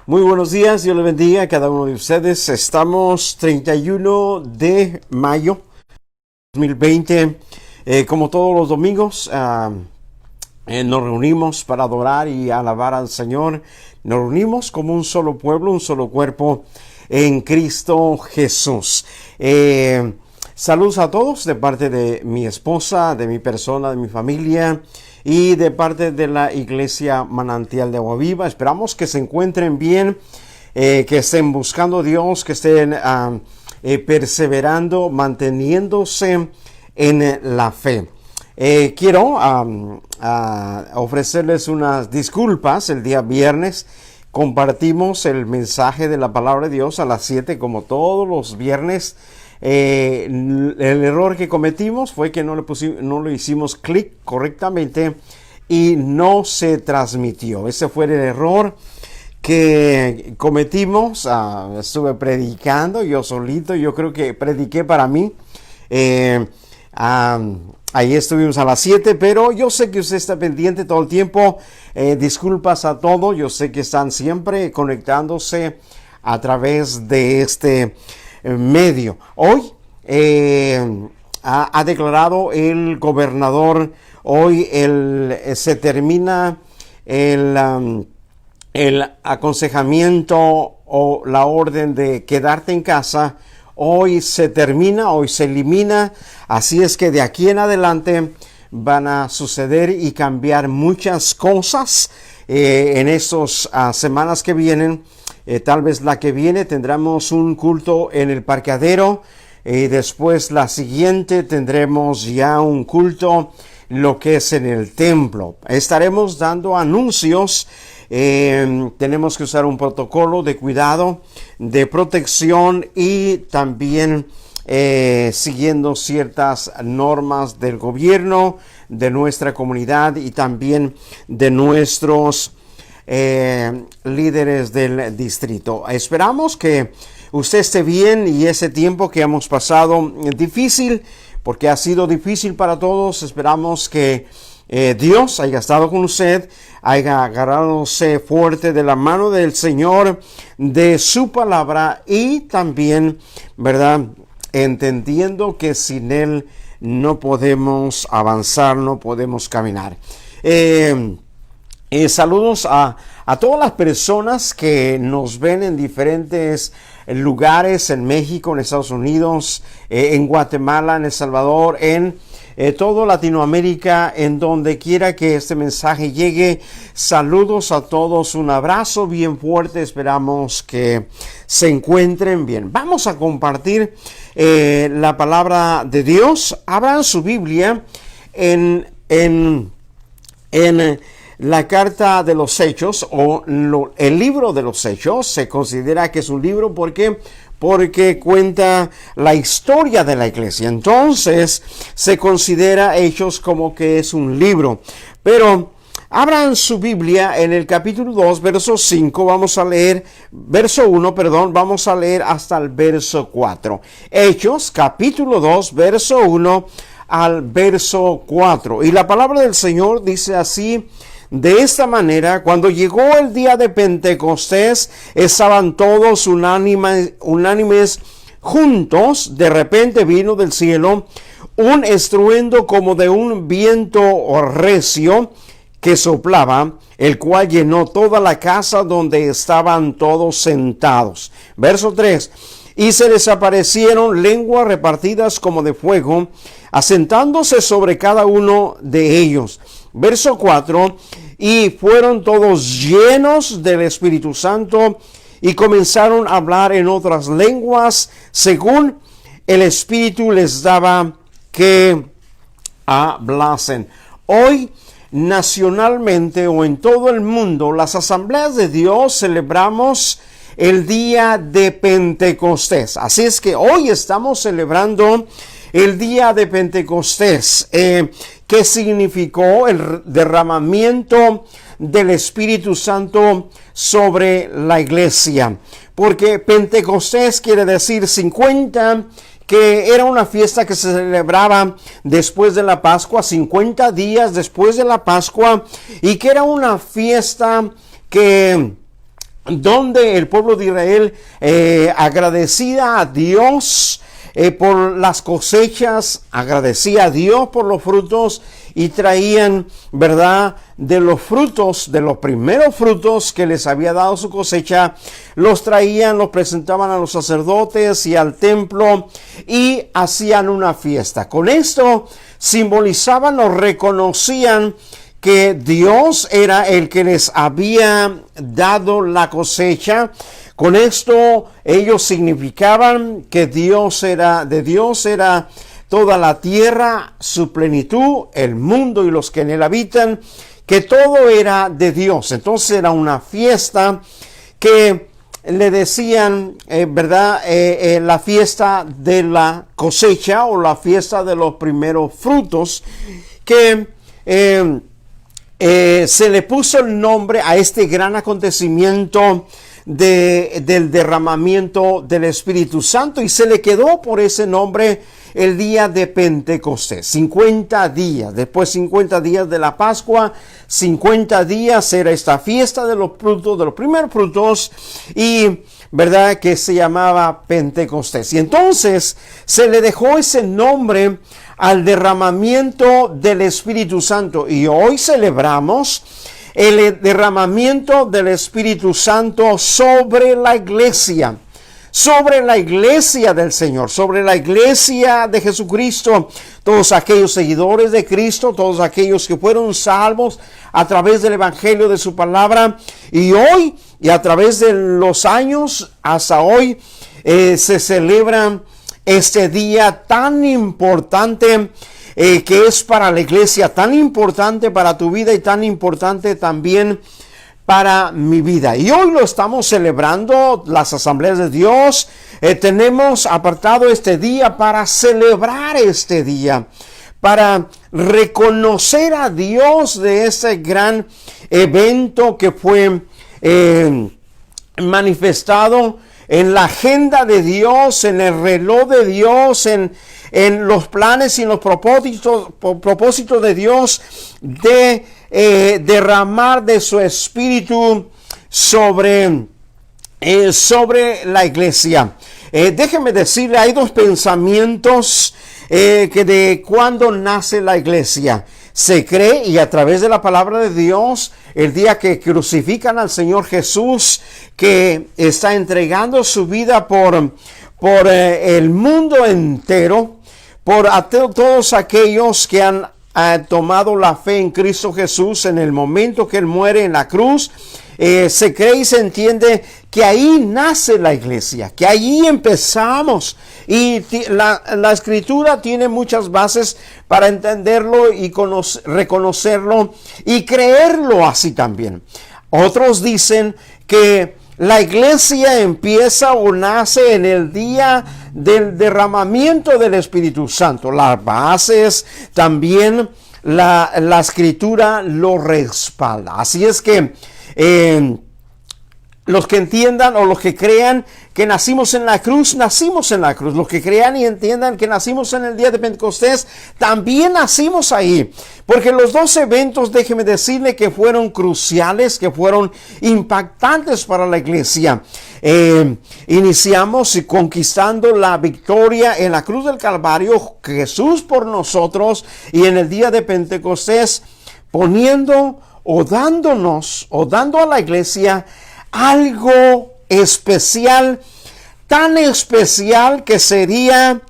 Muy buenos días, Dios les bendiga a cada uno de ustedes. Estamos 31 de mayo 2020. Como todos los domingos, nos reunimos para adorar y alabar al Señor. Nos reunimos como un solo pueblo, un solo cuerpo en Cristo Jesús. Saludos a todos de parte de mi esposa, de mi persona, de mi familia y de parte de la Iglesia Manantial de Agua Viva. Esperamos que se encuentren bien, que estén buscando a Dios, que estén perseverando, manteniéndose en la fe. Quiero ofrecerles unas disculpas. El día viernes compartimos el mensaje de la palabra de Dios a las 7 como todos los viernes. El error que cometimos fue que no le hicimos clic correctamente y no se transmitió. Ese fue el error que cometimos. Estuve predicando yo solito. Yo creo que prediqué para mí. Ahí estuvimos a las 7, pero yo sé que usted está pendiente todo el tiempo. Disculpas a todos. Yo sé que están siempre conectándose a través de este medio. Hoy ha declarado el gobernador, hoy se termina el aconsejamiento o la orden de quedarte en casa. Hoy se termina, hoy se elimina, así es que de aquí en adelante van a suceder y cambiar muchas cosas en estas semanas que vienen. Tal vez la que viene tendremos un culto en el parqueadero. Después la siguiente tendremos ya un culto lo que es en el templo. Estaremos dando anuncios. Tenemos que usar un protocolo de cuidado, de protección y también siguiendo ciertas normas del gobierno, de nuestra comunidad y también de nuestros líderes del distrito. Esperamos que usted esté bien y ese tiempo que hemos pasado difícil, porque ha sido difícil para todos. Esperamos que Dios haya estado con usted, haya agarradose fuerte de la mano del Señor, de su palabra y también, ¿verdad?, entendiendo que sin Él no podemos avanzar, no podemos caminar. Saludos a todas las personas que nos ven en diferentes lugares, en México, en Estados Unidos, en Guatemala, en El Salvador, en toda Latinoamérica, en donde quiera que este mensaje llegue. Saludos a todos, un abrazo bien fuerte, esperamos que se encuentren bien. Vamos a compartir la palabra de Dios. Abran su Biblia en la carta de los Hechos o el libro de los Hechos. Se considera que es un libro porque cuenta la historia de la iglesia. Entonces se considera Hechos como que es un libro. Pero abran su Biblia en el capítulo 2, verso 5. Vamos a leer, verso 1, perdón. Vamos a leer hasta el verso 4. Hechos, capítulo 2, verso 1 al verso 4. Y la palabra del Señor dice así: de esta manera, cuando llegó el día de Pentecostés, estaban todos unánimes juntos. De repente vino del cielo un estruendo como de un viento recio que soplaba, el cual llenó toda la casa donde estaban todos sentados. Verso 3. Y se les aparecieron lenguas repartidas como de fuego, asentándose sobre cada uno de ellos. Verso 4, y fueron todos llenos del Espíritu Santo y comenzaron a hablar en otras lenguas según el Espíritu les daba que hablasen. Hoy, nacionalmente o en todo el mundo, las asambleas de Dios celebramos el día de Pentecostés. Así es que hoy estamos celebrando el día de Pentecostés. ¿Qué significó? El derramamiento del Espíritu Santo sobre la iglesia. Porque Pentecostés quiere decir 50, que era una fiesta que se celebraba después de la Pascua, 50 días después de la Pascua, y que era una fiesta que donde el pueblo de Israel agradecía a Dios por las cosechas, agradecía a Dios por los frutos y traían, ¿verdad?, de los frutos, de los primeros frutos que les había dado su cosecha, los traían, los presentaban a los sacerdotes y al templo y hacían una fiesta. Con esto simbolizaban o reconocían que Dios era el que les había dado la cosecha. Con esto ellos significaban que de Dios era toda la tierra, su plenitud, el mundo y los que en él habitan, que todo era de Dios. Entonces era una fiesta que le decían, ¿verdad? La fiesta de la cosecha o la fiesta de los primeros frutos, que se le puso el nombre a este gran acontecimiento del derramamiento del Espíritu Santo, y se le quedó por ese nombre el día de Pentecostés. 50 días, después 50 días de la Pascua, 50 días era esta fiesta de los frutos, de los primeros frutos, y verdad que se llamaba Pentecostés. Y entonces se le dejó ese nombre al derramamiento del Espíritu Santo, y hoy celebramos el derramamiento del Espíritu Santo sobre la iglesia del Señor, sobre la iglesia de Jesucristo, todos aquellos seguidores de Cristo, todos aquellos que fueron salvos a través del evangelio de su palabra, y hoy y a través de los años hasta hoy se celebra este día tan importante que es para la iglesia, tan importante para tu vida y tan importante también para mi vida. Y hoy lo estamos celebrando, las asambleas de Dios. Tenemos apartado este día para celebrar este día, para reconocer a Dios de ese gran evento que fue manifestado en la agenda de Dios, en el reloj de Dios, en los planes y en los propósitos de Dios de derramar de su espíritu sobre la iglesia. Déjeme decirle, hay dos pensamientos que de cuándo nace la iglesia. Se cree, y a través de la palabra de Dios, el día que crucifican al Señor Jesús, que está entregando su vida por el mundo entero, por todos aquellos que han tomado la fe en Cristo Jesús en el momento que Él muere en la cruz. Se cree y se entiende que ahí nace la iglesia, que allí empezamos, y la escritura tiene muchas bases para entenderlo y reconocerlo y creerlo así también. Otros dicen que la iglesia empieza o nace en el día del derramamiento del Espíritu Santo. Las bases también la escritura lo respalda. Así es que los que entiendan o los que crean que nacimos en la cruz, nacimos en la cruz. Los que crean y entiendan que nacimos en el día de Pentecostés, también nacimos ahí. Porque los dos eventos, déjeme decirle, que fueron cruciales, que fueron impactantes para la iglesia. Iniciamos conquistando la victoria en la cruz del Calvario, Jesús por nosotros, y en el día de Pentecostés poniendo o dando a la iglesia algo especial, tan especial que sería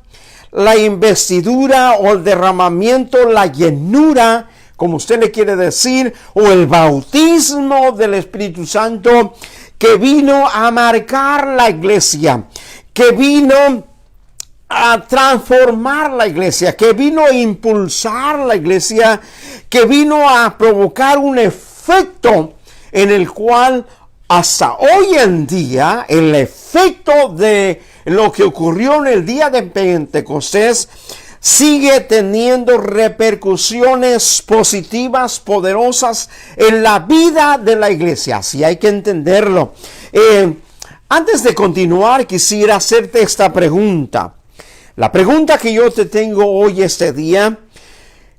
la investidura o el derramamiento, la llenura, como usted le quiere decir, o el bautismo del Espíritu Santo, que vino a marcar la iglesia, que vino a transformar la iglesia, que vino a impulsar la iglesia, que vino a provocar un efecto en el cual hasta hoy en día el efecto de lo que ocurrió en el día de Pentecostés sigue teniendo repercusiones positivas, poderosas en la vida de la iglesia. Así hay que entenderlo. Antes de continuar, quisiera hacerte esta pregunta. La pregunta que yo te tengo hoy este día,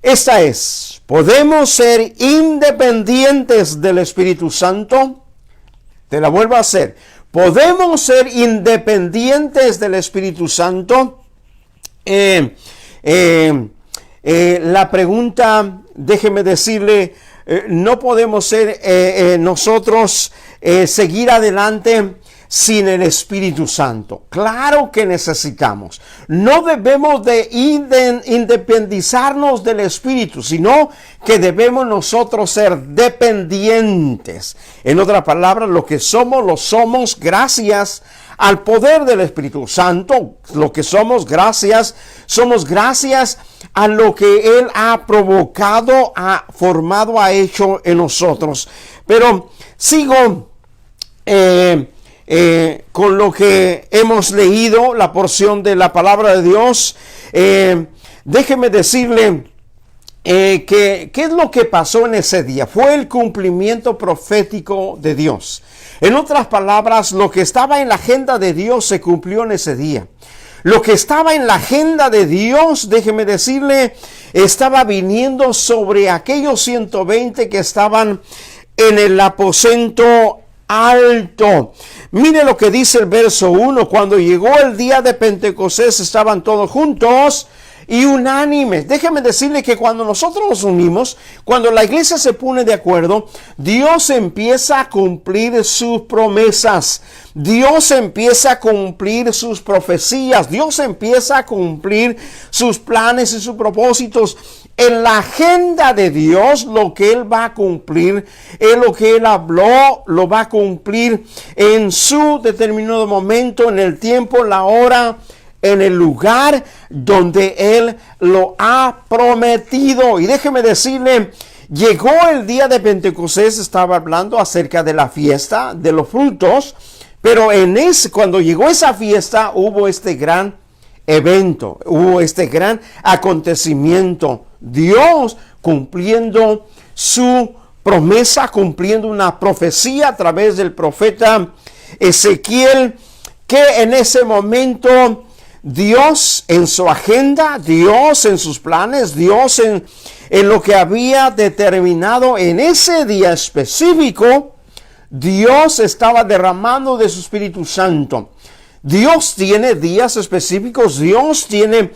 esta es: ¿podemos ser independientes del Espíritu Santo? Te la vuelvo a hacer. ¿Podemos ser independientes del Espíritu Santo? La pregunta, déjeme decirle, no podemos ser nosotros seguir adelante sin el Espíritu Santo. Claro que necesitamos. No debemos de independizarnos del Espíritu, sino que debemos nosotros ser dependientes. En otras palabras, lo que somos gracias al poder del Espíritu Santo. Lo que somos gracias a lo que Él ha provocado, ha formado, ha hecho en nosotros. Pero sigo con lo que hemos leído, la porción de la palabra de Dios. Déjeme decirle qué es lo que pasó en ese día. Fue el cumplimiento profético de Dios. En otras palabras, lo que estaba en la agenda de Dios se cumplió en ese día. Lo que estaba en la agenda de Dios, déjeme decirle, estaba viniendo sobre aquellos 120 que estaban en el aposento alto. Mire lo que dice el verso 1. Cuando llegó el día de Pentecostés, estaban todos juntos y unánimes. Déjeme decirle que cuando nosotros nos unimos, cuando la iglesia se pone de acuerdo, Dios empieza a cumplir sus promesas. Dios empieza a cumplir sus profecías. Dios empieza a cumplir sus planes y sus propósitos. En la agenda de Dios, lo que Él va a cumplir, lo que Él habló, lo va a cumplir en su determinado momento, en el tiempo, la hora, en el lugar donde Él lo ha prometido. Y déjeme decirle, llegó el día de Pentecostés, estaba hablando acerca de la fiesta de los frutos, pero cuando llegó esa fiesta hubo este gran evento, hubo este gran acontecimiento. Dios cumpliendo su promesa, cumpliendo una profecía a través del profeta Ezequiel, que en ese momento Dios en su agenda, Dios en sus planes, Dios en lo que había determinado en ese día específico, Dios estaba derramando de su Espíritu Santo. Dios tiene días específicos, Dios tiene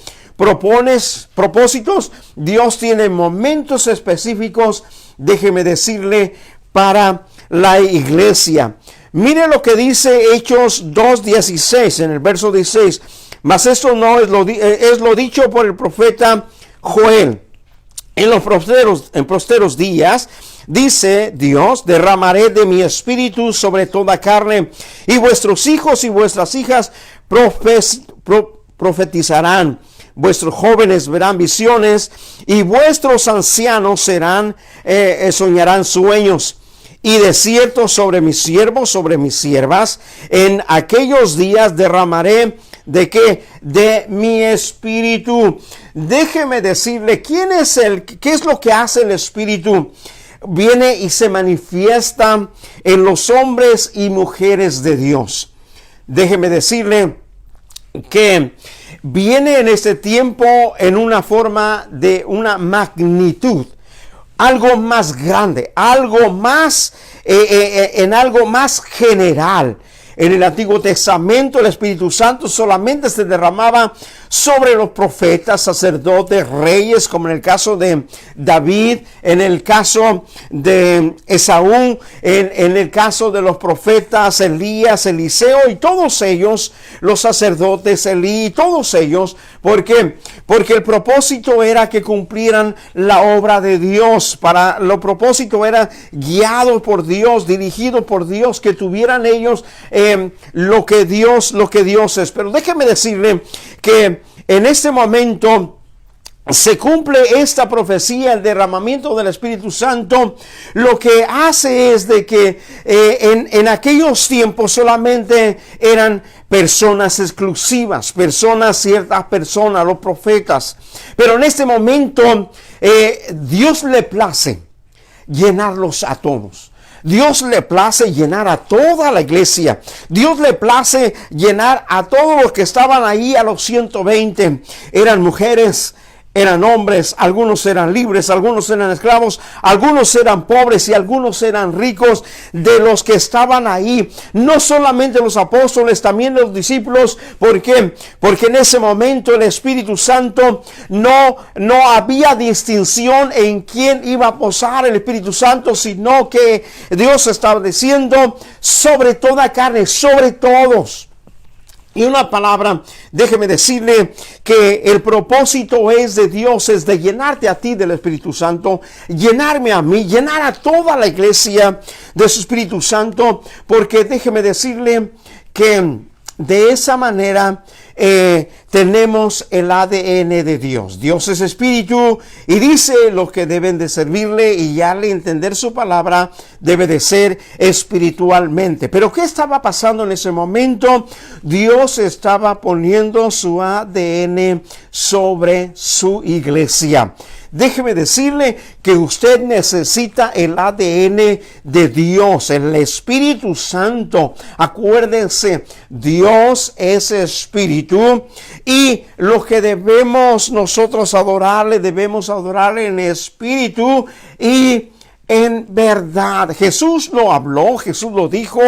propósitos, Dios tiene momentos específicos, déjeme decirle, para la iglesia. Mire lo que dice Hechos 2:16, en el verso 16. Mas esto no es lo dicho por el profeta Joel. En los posteros días, dice Dios, derramaré de mi espíritu sobre toda carne, y vuestros hijos y vuestras hijas profetizarán. Vuestros jóvenes verán visiones, y vuestros ancianos soñarán sueños. Y de cierto sobre mis siervos, sobre mis siervas, en aquellos días derramaré ¿de qué? De mi espíritu. Déjeme decirle, ¿qué es lo que hace el espíritu? Viene y se manifiesta en los hombres y mujeres de Dios. Déjeme decirle que viene en este tiempo en una forma de una magnitud, algo más grande, algo más, en algo más general. En el Antiguo Testamento el Espíritu Santo solamente se derramaba sobre los profetas, sacerdotes, reyes, como en el caso de David, en el caso de Esaú, en el caso de los profetas Elías, Eliseo y todos ellos, los sacerdotes, Elí, todos ellos. ¿Por qué? Porque el propósito era que cumplieran la obra de Dios. El propósito era guiados por Dios, dirigidos por Dios, que tuvieran ellos lo que Dios es. Pero déjeme decirle que en este momento se cumple esta profecía, el derramamiento del Espíritu Santo. Lo que hace es de que en aquellos tiempos solamente eran personas exclusivas, ciertas personas, los profetas. Pero en este momento Dios le place llenarlos a todos. Dios le place llenar a toda la iglesia. Dios le place llenar a todos los que estaban ahí, a los 120. Eran mujeres, eran hombres, algunos eran libres, algunos eran esclavos, algunos eran pobres y algunos eran ricos de los que estaban ahí. No solamente los apóstoles, también los discípulos. ¿Por qué? Porque en ese momento el Espíritu Santo no había distinción en quién iba a posar el Espíritu Santo, sino que Dios estaba diciendo sobre toda carne, sobre todos. Y una palabra, déjeme decirle que el propósito es de Dios, es de llenarte a ti del Espíritu Santo, llenarme a mí, llenar a toda la iglesia de su Espíritu Santo, porque déjeme decirle que de esa manera tenemos el ADN de Dios. Dios es espíritu y dice los que deben de servirle y ya al entender su palabra debe de ser espiritualmente. Pero ¿qué estaba pasando en ese momento? Dios estaba poniendo su ADN sobre su iglesia. Déjeme decirle que usted necesita el ADN de Dios, el Espíritu Santo. Acuérdense, Dios es espíritu y lo que debemos nosotros debemos adorarle en espíritu y en verdad. Jesús lo habló, Jesús lo dijo,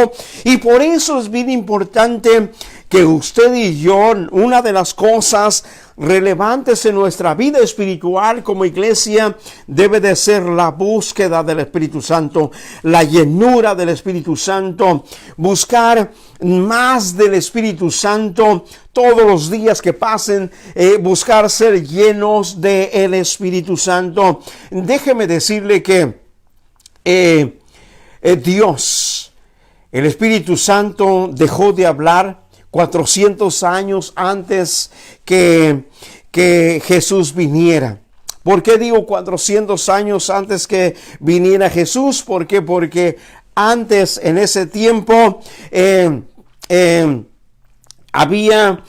y por eso es bien importante que usted y yo, una de las cosas relevantes en nuestra vida espiritual como iglesia debe de ser la búsqueda del Espíritu Santo, la llenura del Espíritu Santo, buscar más del Espíritu Santo todos los días que pasen, buscar ser llenos del Espíritu Santo. Déjeme decirle que Dios, el Espíritu Santo, dejó de hablar 400 años antes que Jesús viniera. ¿Por qué digo 400 años antes que viniera Jesús? ¿Por qué? Porque antes, en ese tiempo, había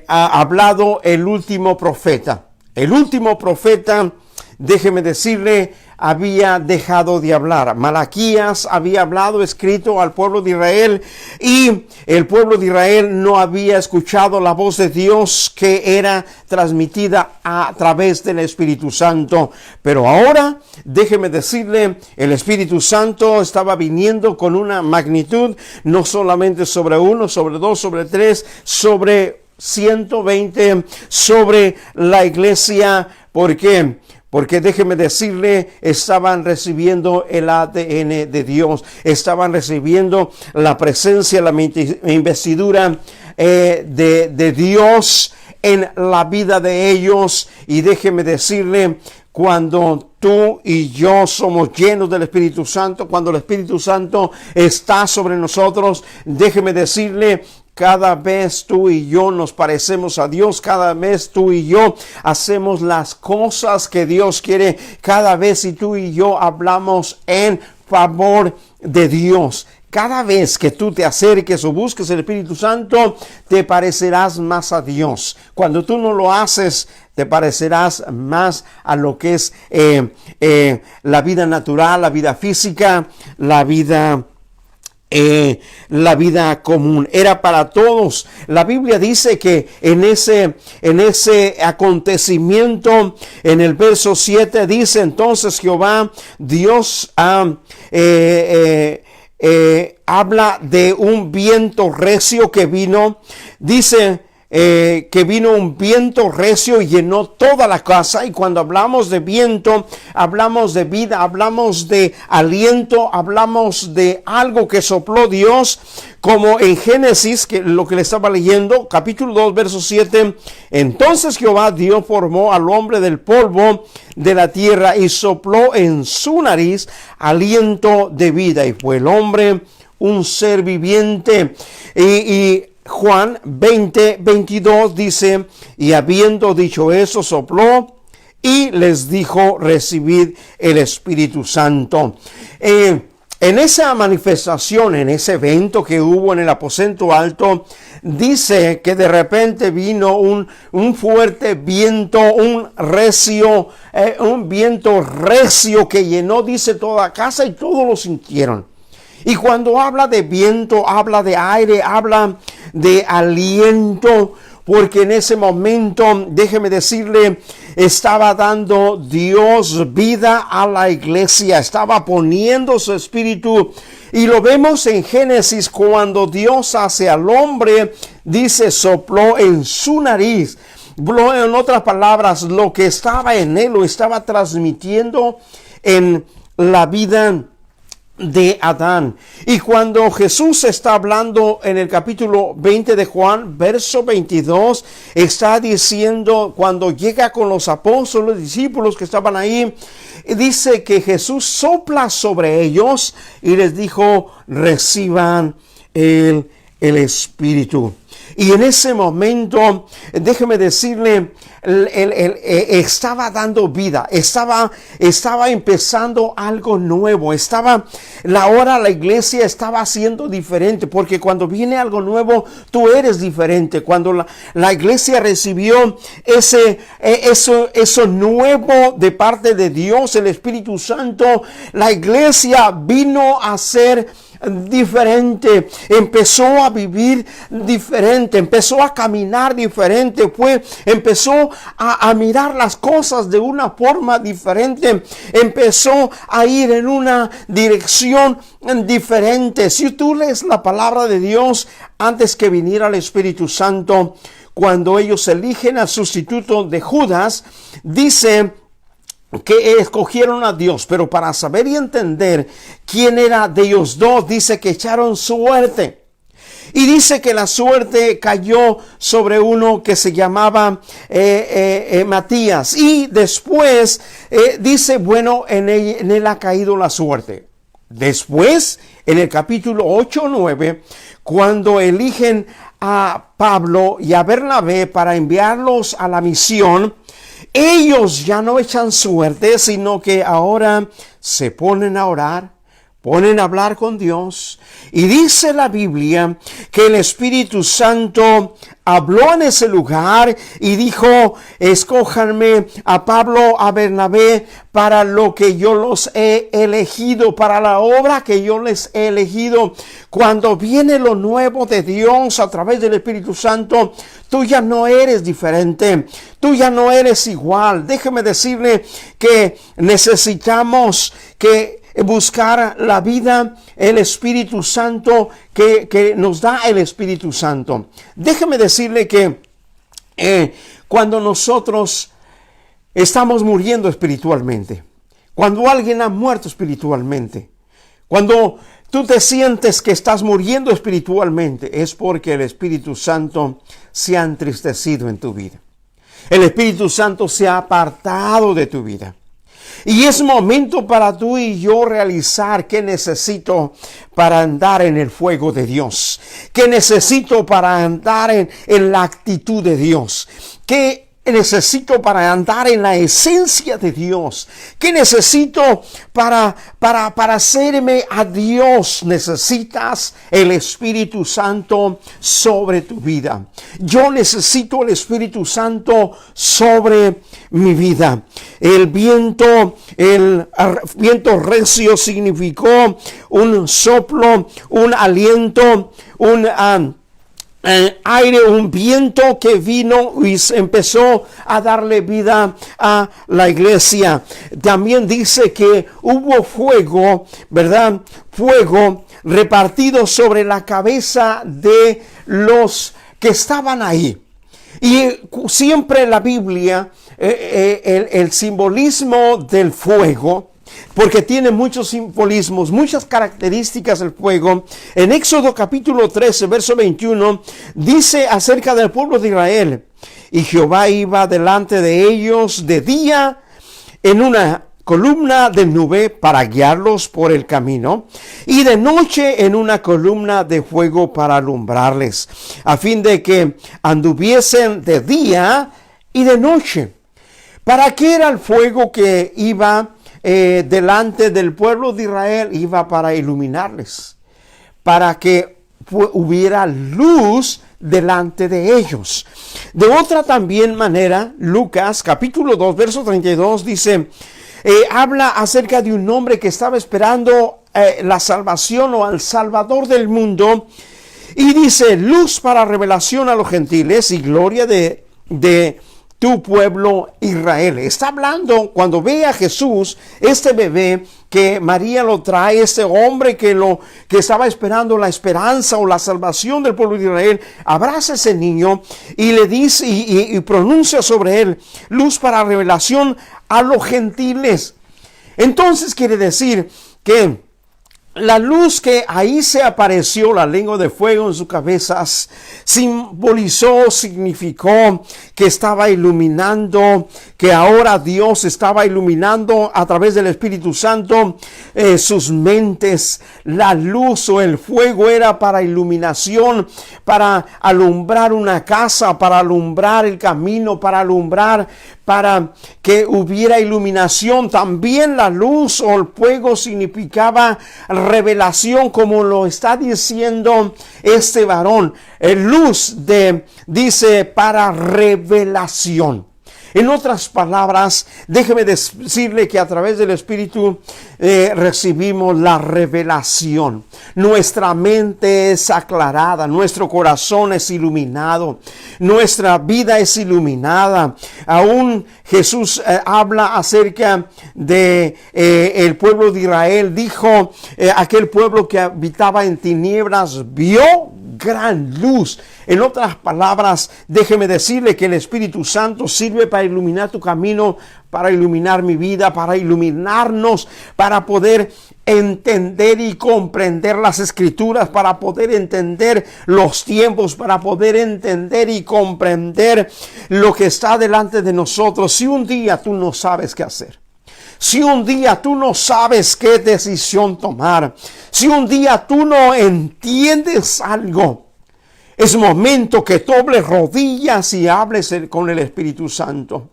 hablado el último profeta. El último profeta, déjeme decirle, había dejado de hablar. Malaquías había hablado, escrito al pueblo de Israel, y el pueblo de Israel no había escuchado la voz de Dios que era transmitida a través del Espíritu Santo. Pero ahora, déjeme decirle, el Espíritu Santo estaba viniendo con una magnitud, no solamente sobre uno, sobre dos, sobre tres, sobre 120, sobre la iglesia. ¿Por qué? Porque déjeme decirle, estaban recibiendo el ADN de Dios, estaban recibiendo la presencia, la investidura de Dios en la vida de ellos. Y déjeme decirle, cuando tú y yo somos llenos del Espíritu Santo, cuando el Espíritu Santo está sobre nosotros, déjeme decirle, cada vez tú y yo nos parecemos a Dios, cada vez tú y yo hacemos las cosas que Dios quiere, cada vez si tú y yo hablamos en favor de Dios. Cada vez que tú te acerques o busques el Espíritu Santo, te parecerás más a Dios. Cuando tú no lo haces, te parecerás más a lo que es la vida natural, la vida física, la vida común. Era para todos. La Biblia dice que en ese acontecimiento, en el verso 7 dice, entonces Jehová Dios habla de un viento recio que vino. Dice que vino un viento recio y llenó toda la casa. Y cuando hablamos de viento, hablamos de vida, hablamos de aliento, hablamos de algo que sopló Dios, como en Génesis, que lo que le estaba leyendo, capítulo 2, verso 7. Entonces Jehová Dios formó al hombre del polvo de la tierra y sopló en su nariz aliento de vida, y fue el hombre un ser viviente. Y Juan 20:22 dice, y habiendo dicho eso, sopló y les dijo, recibid el Espíritu Santo. En esa manifestación, en ese evento que hubo en el aposento alto, dice que de repente vino un fuerte viento, un viento recio que llenó, dice, toda casa, y todos lo sintieron. Y cuando habla de viento, habla de aire, habla de aliento, porque en ese momento, déjeme decirle, estaba dando Dios vida a la iglesia, estaba poniendo su espíritu. Y lo vemos en Génesis cuando Dios hace al hombre, dice, sopló en su nariz. En otras palabras, lo que estaba en él lo estaba transmitiendo en la vida de Adán. Y cuando Jesús está hablando en el capítulo 20 de Juan, verso 22, está diciendo, cuando llega con los apóstoles, los discípulos que estaban ahí, dice que Jesús sopla sobre ellos y les dijo, reciban el Espíritu. Y en ese momento, déjeme decirle, estaba dando vida, estaba empezando algo nuevo, la iglesia estaba siendo diferente, porque cuando viene algo nuevo, tú eres diferente. Cuando la iglesia recibió eso nuevo de parte de Dios, el Espíritu Santo, la iglesia vino a ser diferente, empezó a vivir diferente, empezó a caminar diferente, empezó a mirar las cosas de una forma diferente, empezó a ir en una dirección diferente. Si tú lees la palabra de Dios antes que viniera el Espíritu Santo, cuando ellos eligen al sustituto de Judas, dice que escogieron a Dios, pero para saber y entender quién era de ellos dos, dice que echaron suerte. Y dice que la suerte cayó sobre uno que se llamaba Matías. Y después dice, bueno, en él ha caído la suerte. Después, en el capítulo 8 o 9, cuando eligen a Pablo y a Bernabé para enviarlos a la misión, ellos ya no echan suerte, sino que ahora se ponen a orar, ponen a hablar con Dios. Y dice la Biblia que el Espíritu Santo habló en ese lugar y dijo, escójanme a Pablo, a Bernabé, para lo que yo los he elegido, para la obra que yo les he elegido. Cuando viene lo nuevo de Dios a través del Espíritu Santo, tú ya no eres diferente, tú ya no eres igual. Déjeme decirle que necesitamos que buscar la vida, el Espíritu Santo que nos da el Espíritu Santo. Déjeme decirle que cuando nosotros estamos muriendo espiritualmente, cuando alguien ha muerto espiritualmente, cuando tú te sientes que estás muriendo espiritualmente, es porque el Espíritu Santo se ha entristecido en tu vida. El Espíritu Santo se ha apartado de tu vida. Y es momento para tú y yo realizar qué necesito para andar en el fuego de Dios. Qué necesito para andar en la actitud de Dios. Qué necesito para andar en la esencia de Dios. ¿Qué necesito para hacerme a Dios? Necesitas el Espíritu Santo sobre tu vida. Yo necesito el Espíritu Santo sobre mi vida. El viento recio significó un soplo, un aliento, un aire, un viento que vino y empezó a darle vida a la iglesia. También dice que hubo fuego, ¿verdad? Fuego repartido sobre la cabeza de los que estaban ahí. Y siempre en la Biblia, el simbolismo del fuego, porque tiene muchos simbolismos, muchas características el fuego. En Éxodo capítulo 13, verso 21, dice acerca del pueblo de Israel: y Jehová iba delante de ellos de día en una columna de nube para guiarlos por el camino, y de noche en una columna de fuego para alumbrarles, a fin de que anduviesen de día y de noche. ¿Para qué era el fuego que iba delante del pueblo de Israel? Iba para iluminarles, para que hubiera luz delante de ellos. De otra también manera, Lucas capítulo 2, verso 32 dice, habla acerca de un hombre que estaba esperando la salvación o al Salvador del mundo. Y dice, luz para revelación a los gentiles y gloria de tu pueblo Israel. Está hablando, cuando ve a Jesús, este bebé que María lo trae, este hombre que estaba esperando la esperanza o la salvación del pueblo de Israel, abraza a ese niño y le dice y pronuncia sobre él luz para revelación a los gentiles. Entonces quiere decir que la luz que ahí se apareció, la lengua de fuego en sus cabezas, significó que estaba iluminando, que ahora Dios estaba iluminando a través del Espíritu Santo sus mentes. La luz o el fuego era para iluminación, para alumbrar una casa, para alumbrar el camino, para que hubiera iluminación. También la luz o el fuego significaba revelación, como lo está diciendo este varón. Luz dice para revelación. En otras palabras, déjeme decirle que a través del Espíritu recibimos la revelación. Nuestra mente es aclarada, nuestro corazón es iluminado, nuestra vida es iluminada. Aún Jesús habla acerca de el pueblo de Israel. Dijo, aquel pueblo que habitaba en tinieblas vio gran luz. En otras palabras, déjeme decirle que el Espíritu Santo sirve para iluminar tu camino, para iluminar mi vida, para iluminarnos, para poder entender y comprender las Escrituras, para poder entender los tiempos, para poder entender y comprender lo que está delante de nosotros. Si un día tú no sabes qué hacer, si un día tú no sabes qué decisión tomar, si un día tú no entiendes algo, es momento que dobles rodillas y hables con el Espíritu Santo.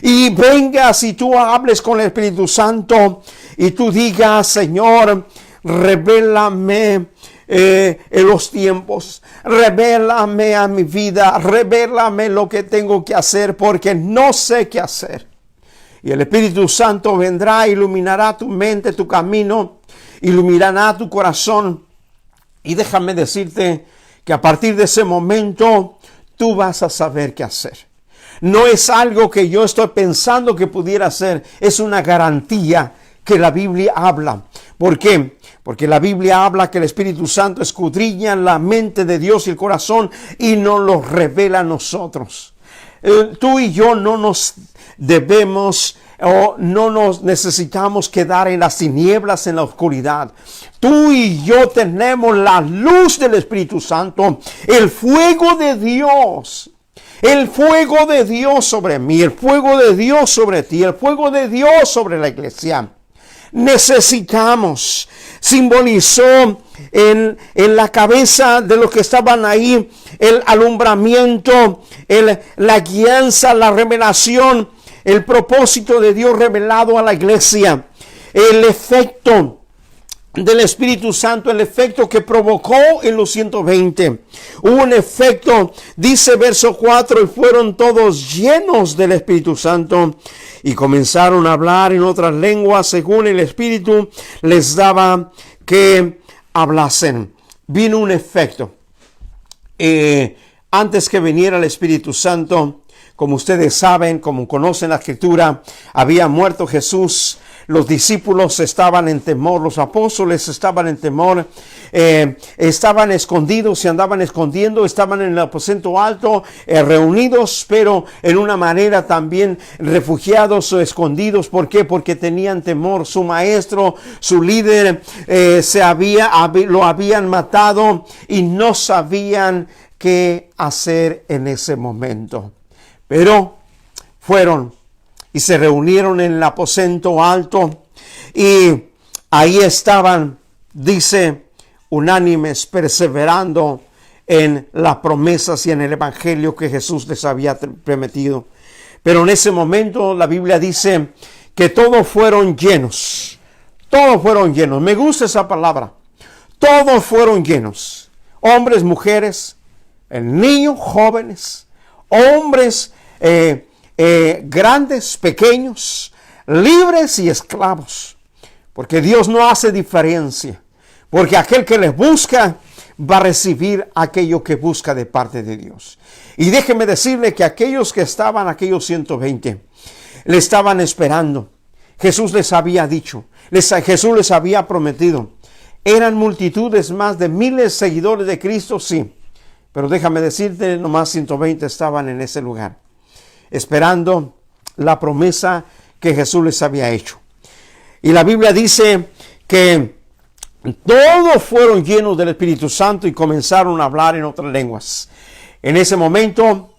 Y vengas y tú hables con el Espíritu Santo y tú digas, Señor, revélame en los tiempos, revélame a mi vida, revélame lo que tengo que hacer porque no sé qué hacer. Y el Espíritu Santo vendrá, iluminará tu mente, tu camino, iluminará tu corazón. Y déjame decirte que a partir de ese momento tú vas a saber qué hacer. No es algo que yo estoy pensando que pudiera hacer, es una garantía que la Biblia habla. ¿Por qué? Porque la Biblia habla que el Espíritu Santo escudriña la mente de Dios y el corazón y nos lo revela a nosotros. Tú y yo no nos debemos o no nos necesitamos quedar en las tinieblas, en la oscuridad. Tú y yo tenemos la luz del Espíritu Santo, el fuego de Dios. El fuego de Dios sobre mí, el fuego de Dios sobre ti, el fuego de Dios sobre la iglesia. Necesitamos, simbolizó en la cabeza de los que estaban ahí el alumbramiento, la guianza, la revelación, el propósito de Dios revelado a la iglesia, el efecto del Espíritu Santo, el efecto que provocó en los 120. Hubo un efecto, dice verso 4, y fueron todos llenos del Espíritu Santo y comenzaron a hablar en otras lenguas según el Espíritu les daba que hablasen. Vino un efecto. Antes que viniera el Espíritu Santo, como ustedes saben, como conocen la Escritura, había muerto Jesús. Los discípulos estaban en temor, los apóstoles estaban en temor, estaban escondidos, se andaban escondiendo, estaban en el aposento alto, reunidos, pero en una manera también refugiados o escondidos. ¿Por qué? Porque tenían temor. Su maestro, su líder, lo habían matado y no sabían qué hacer en ese momento. Pero fueron y se reunieron en el aposento alto y ahí estaban, dice, unánimes, perseverando en las promesas y en el evangelio que Jesús les había prometido. Pero en ese momento la Biblia dice que todos fueron llenos. Todos fueron llenos. Me gusta esa palabra. Todos fueron llenos. Hombres, mujeres, niños, jóvenes, hombres, grandes, pequeños, libres y esclavos, porque Dios no hace diferencia, porque aquel que les busca va a recibir aquello que busca de parte de Dios. Y déjeme decirle que aquellos que estaban, aquellos 120, le estaban esperando. Jesús les había dicho, Jesús les había prometido. Eran multitudes, más de miles seguidores de Cristo, sí. Pero déjame decirte, nomás 120 estaban en ese lugar, esperando la promesa que Jesús les había hecho. Y la Biblia dice que todos fueron llenos del Espíritu Santo y comenzaron a hablar en otras lenguas. En ese momento,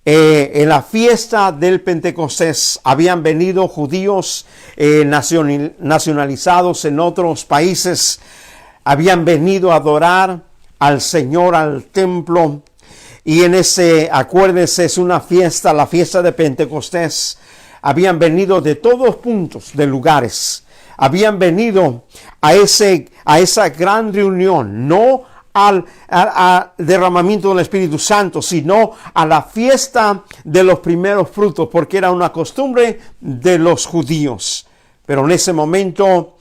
en la fiesta del Pentecostés, habían venido judíos nacionalizados en otros países. Habían venido a adorar al Señor, al templo. Y en ese, acuérdense, es una fiesta, la fiesta de Pentecostés. Habían venido de todos puntos de lugares. Habían venido a esa gran reunión, no al derramamiento del Espíritu Santo, sino a la fiesta de los primeros frutos, porque era una costumbre de los judíos. Pero en ese momento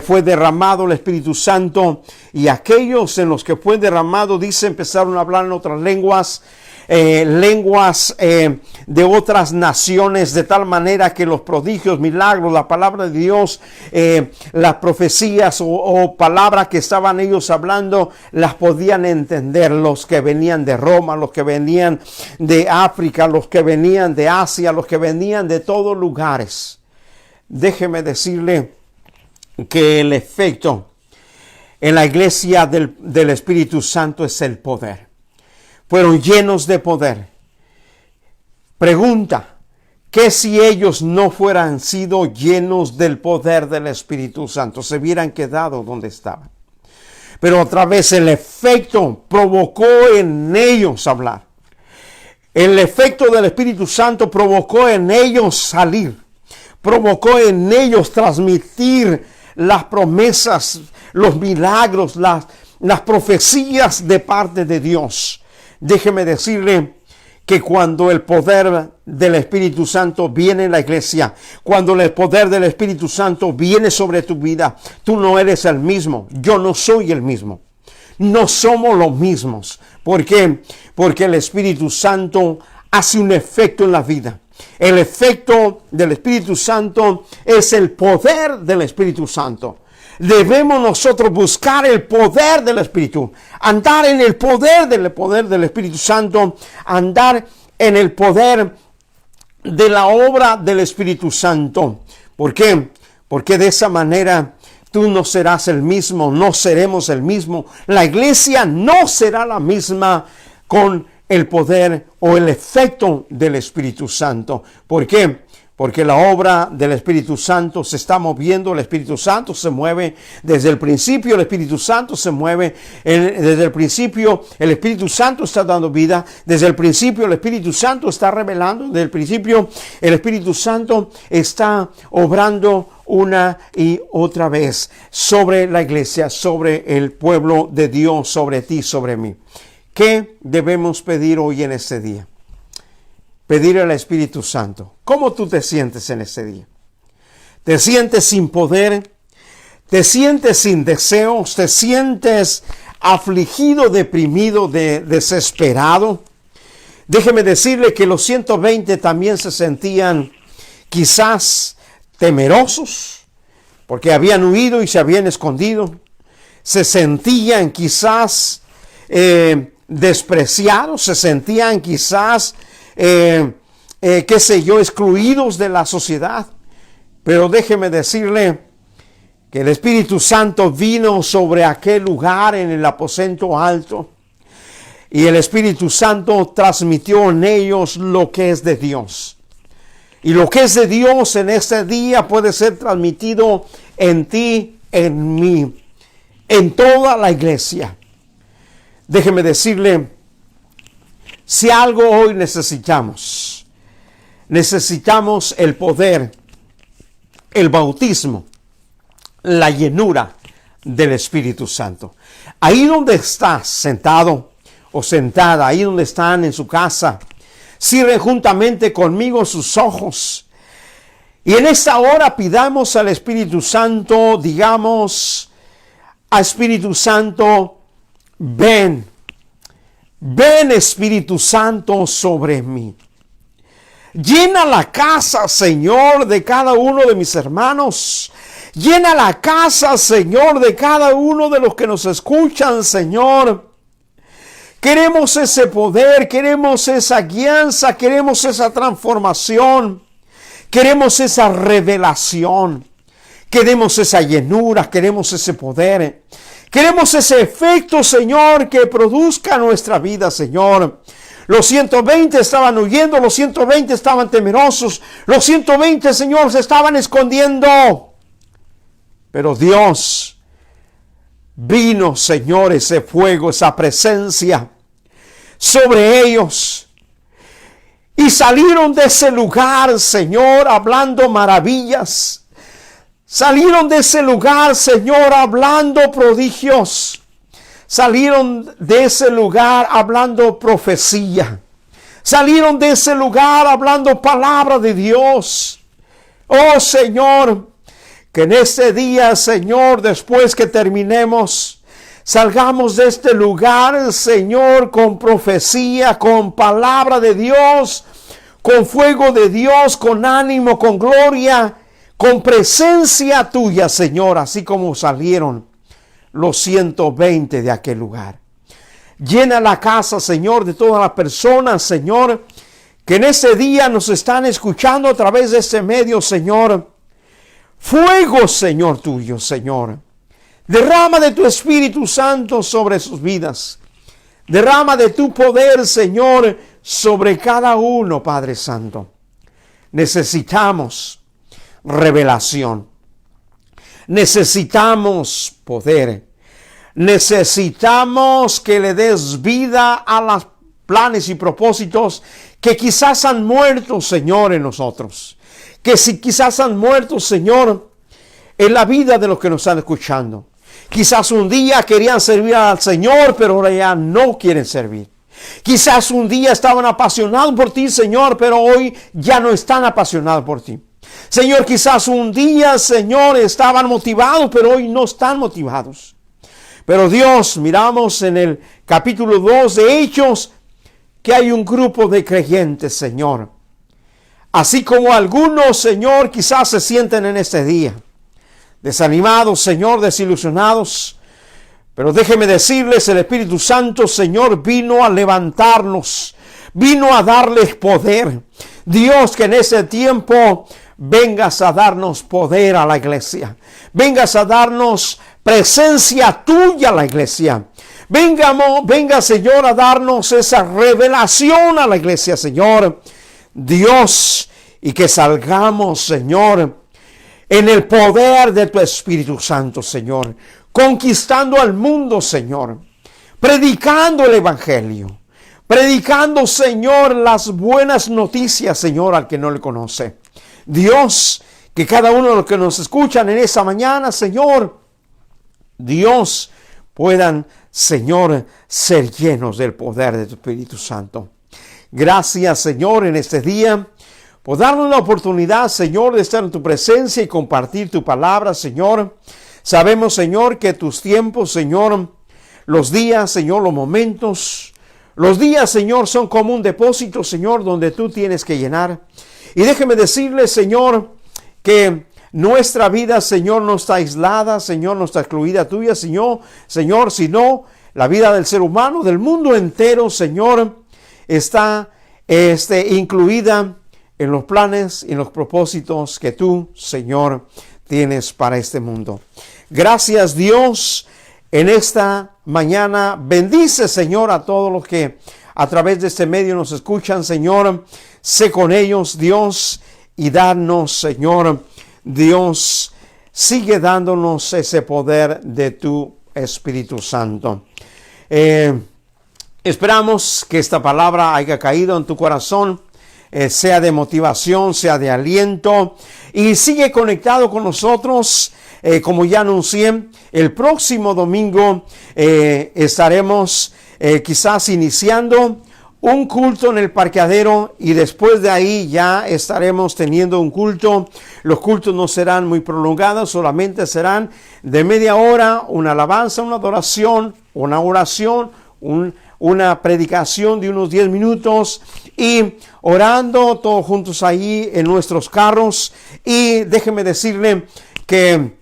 fue derramado el Espíritu Santo, y aquellos en los que fue derramado, dice, empezaron a hablar en otras lenguas, de otras naciones, de tal manera que los prodigios, milagros, la palabra de Dios, las profecías o palabras que estaban ellos hablando, las podían entender los que venían de Roma, los que venían de África, los que venían de Asia, los que venían de todos lugares. Déjeme decirle que el efecto en la iglesia del Espíritu Santo es el poder. Fueron llenos de poder. Pregunta, ¿qué si ellos no fueran sido llenos del poder del Espíritu Santo? Se hubieran quedado donde estaban. Pero otra vez el efecto provocó en ellos hablar. El efecto del Espíritu Santo provocó en ellos salir. Provocó en ellos transmitir las promesas, los milagros, las profecías de parte de Dios. Déjeme decirle que cuando el poder del Espíritu Santo viene en la iglesia, cuando el poder del Espíritu Santo viene sobre tu vida, tú no eres el mismo. Yo no soy el mismo. No somos los mismos. ¿Por qué? Porque el Espíritu Santo hace un efecto en la vida. El efecto del Espíritu Santo es el poder del Espíritu Santo. Debemos nosotros buscar el poder del Espíritu, andar en el poder del Espíritu Santo, andar en el poder de la obra del Espíritu Santo. ¿Por qué? Porque de esa manera tú no serás el mismo, no seremos el mismo. La iglesia no será la misma con el poder o el efecto del Espíritu Santo. ¿Por qué? Porque la obra del Espíritu Santo se está moviendo, el Espíritu Santo se mueve desde el principio, el Espíritu Santo se mueve, desde el principio el Espíritu Santo está dando vida, desde el principio el Espíritu Santo está revelando, desde el principio el Espíritu Santo está obrando una y otra vez sobre la iglesia, sobre el pueblo de Dios, sobre ti, sobre mí. ¿Qué debemos pedir hoy en este día? Pedir al Espíritu Santo. ¿Cómo tú te sientes en ese día? ¿Te sientes sin poder? ¿Te sientes sin deseos? ¿Te sientes afligido, deprimido, desesperado? Déjeme decirle que los 120 también se sentían quizás temerosos, porque habían huido y se habían escondido. Se sentían quizás despreciados, se sentían quizás excluidos de la sociedad. Pero déjeme decirle que el Espíritu Santo vino sobre aquel lugar en el aposento alto, y el Espíritu Santo transmitió en ellos lo que es de Dios. Y lo que es de Dios en este día puede ser transmitido en ti, en mí, en toda la iglesia. Déjeme decirle, si algo hoy necesitamos el poder, el bautismo, la llenura del Espíritu Santo. Ahí donde estás sentado o sentada, ahí donde están en su casa, cierren juntamente conmigo sus ojos. Y en esta hora pidamos al Espíritu Santo, digamos, a Espíritu Santo, ven, ven Espíritu Santo sobre mí. Llena la casa, Señor, de cada uno de mis hermanos. Llena la casa, Señor, de cada uno de los que nos escuchan, Señor. Queremos ese poder, queremos esa guianza, queremos esa transformación, queremos esa revelación, queremos esa llenura, queremos ese poder, queremos ese efecto, Señor, que produzca nuestra vida, Señor. Los 120 estaban huyendo, los 120 estaban temerosos, los 120, Señor, se estaban escondiendo. Pero Dios vino, Señor, ese fuego, esa presencia sobre ellos. Y salieron de ese lugar, Señor, hablando maravillas. Salieron de ese lugar, Señor, hablando prodigios. Salieron de ese lugar hablando profecía. Salieron de ese lugar hablando palabra de Dios. Oh, Señor, que en este día, Señor, después que terminemos, salgamos de este lugar, Señor, con profecía, con palabra de Dios, con fuego de Dios, con ánimo, con gloria, con presencia tuya, Señor, así como salieron los 120 de aquel lugar. Llena la casa, Señor, de todas las personas, Señor, que en ese día nos están escuchando a través de este medio, Señor. Fuego, Señor, tuyo, Señor. Derrama de tu Espíritu Santo sobre sus vidas. Derrama de tu poder, Señor, sobre cada uno, Padre Santo. Necesitamos revelación. Necesitamos poder. Necesitamos que le des vida a los planes y propósitos que quizás han muerto, Señor, en nosotros. Que si quizás han muerto, Señor, en la vida de los que nos están escuchando. Quizás un día querían servir al Señor, pero ahora ya no quieren servir. Quizás un día estaban apasionados por ti, Señor, pero hoy ya no están apasionados por ti. Señor, quizás un día, Señor, estaban motivados, pero hoy no están motivados. Pero Dios, miramos en el capítulo 2 de Hechos, que hay un grupo de creyentes, Señor. Así como algunos, Señor, quizás se sienten en este día desanimados, Señor, desilusionados. Pero déjeme decirles, el Espíritu Santo, Señor, vino a levantarnos, vino a darles poder. Dios, que en ese tiempo vengas a darnos poder a la iglesia. Vengas a darnos presencia tuya a la iglesia. Venga, Señor, a darnos esa revelación a la iglesia, Señor. Dios, y que salgamos, Señor, en el poder de tu Espíritu Santo, Señor, conquistando al mundo, Señor, predicando el Evangelio, predicando, Señor, las buenas noticias, Señor, al que no le conoce. Dios, que cada uno de los que nos escuchan en esa mañana, Señor, Dios, puedan, Señor, ser llenos del poder de tu Espíritu Santo. Gracias, Señor, en este día, por darnos la oportunidad, Señor, de estar en tu presencia y compartir tu palabra, Señor. Sabemos, Señor, que tus tiempos, Señor, los días, Señor, los momentos, los días, Señor, son como un depósito, Señor, donde tú tienes que llenar. Y déjeme decirle, Señor, que nuestra vida, Señor, no está aislada, Señor, no está excluida tuya, Señor, sino la vida del ser humano, del mundo entero, Señor, está incluida en los planes y en los propósitos que tú, Señor, tienes para este mundo. Gracias, Dios, en esta mañana. Bendice, Señor, a todos los que a través de este medio nos escuchan, Señor. Sé con ellos, Dios, y danos, Señor, Dios, sigue dándonos ese poder de tu Espíritu Santo. Esperamos que esta palabra haya caído en tu corazón, sea de motivación, sea de aliento, y sigue conectado con nosotros. Como ya anuncié, el próximo domingo estaremos quizás iniciando un culto en el parqueadero y después de ahí ya estaremos teniendo un culto. Los cultos no serán muy prolongados, solamente serán de media hora, una alabanza, una adoración, una oración, una predicación de unos 10 minutos y orando todos juntos allí en nuestros carros. Y déjeme decirle que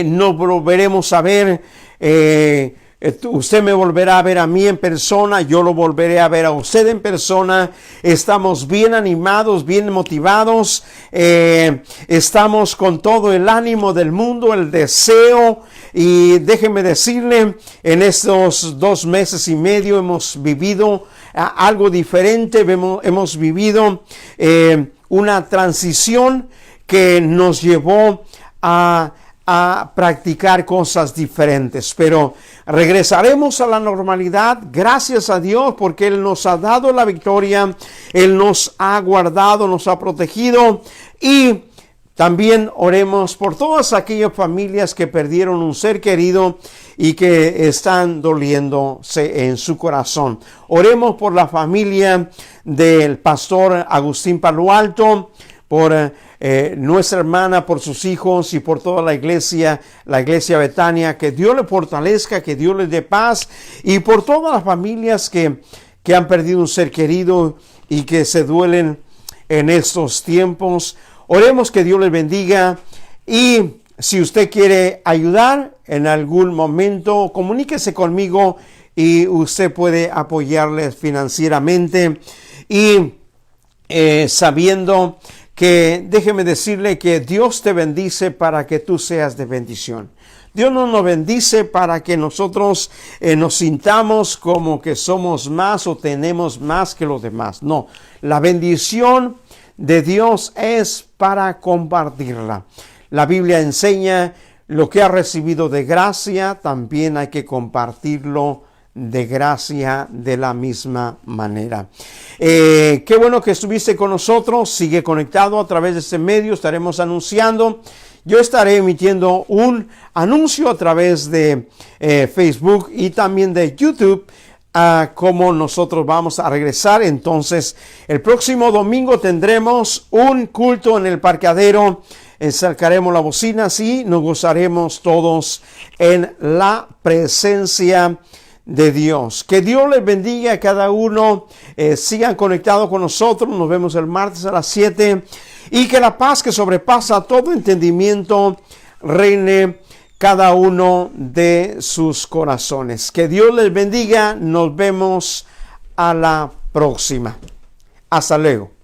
nos volveremos a ver. Usted me volverá a ver a mí en persona, yo lo volveré a ver a usted en persona. Estamos bien animados, bien motivados, estamos con todo el ánimo del mundo, el deseo. Y déjeme decirle, en estos 2 meses y medio hemos vivido algo diferente, hemos vivido una transición que nos llevó a practicar cosas diferentes, pero regresaremos a la normalidad, gracias a Dios, porque Él nos ha dado la victoria, Él nos ha guardado, nos ha protegido. Y también oremos por todas aquellas familias que perdieron un ser querido y que están doliéndose en su corazón. Oremos por la familia del pastor Agustín Palo Alto, por nuestra hermana, por sus hijos y por toda la iglesia Betania. Que Dios le fortalezca, que Dios les dé paz, y por todas las familias que han perdido un ser querido y que se duelen en estos tiempos. Oremos que Dios les bendiga. Y si usted quiere ayudar en algún momento, comuníquese conmigo y usted puede apoyarles financieramente. Y sabiendo que, déjeme decirle que Dios te bendice para que tú seas de bendición. Dios no nos bendice para que nosotros nos sintamos como que somos más o tenemos más que los demás. No, la bendición de Dios es para compartirla. La Biblia enseña lo que ha recibido de gracia, también hay que compartirlo de gracia de la misma manera. Qué bueno que estuviste con nosotros. Sigue conectado a través de este medio. Estaremos anunciando. Yo estaré emitiendo un anuncio a través de Facebook y también de YouTube, cómo nosotros vamos a regresar. Entonces, el próximo domingo tendremos un culto en el parqueadero. Encercaremos la bocina y nos gozaremos todos en la presencia de Dios. Que Dios les bendiga a cada uno. Sigan conectados con nosotros. Nos vemos el martes a las 7. Y que la paz que sobrepasa todo entendimiento reine cada uno de sus corazones. Que Dios les bendiga. Nos vemos a la próxima. Hasta luego.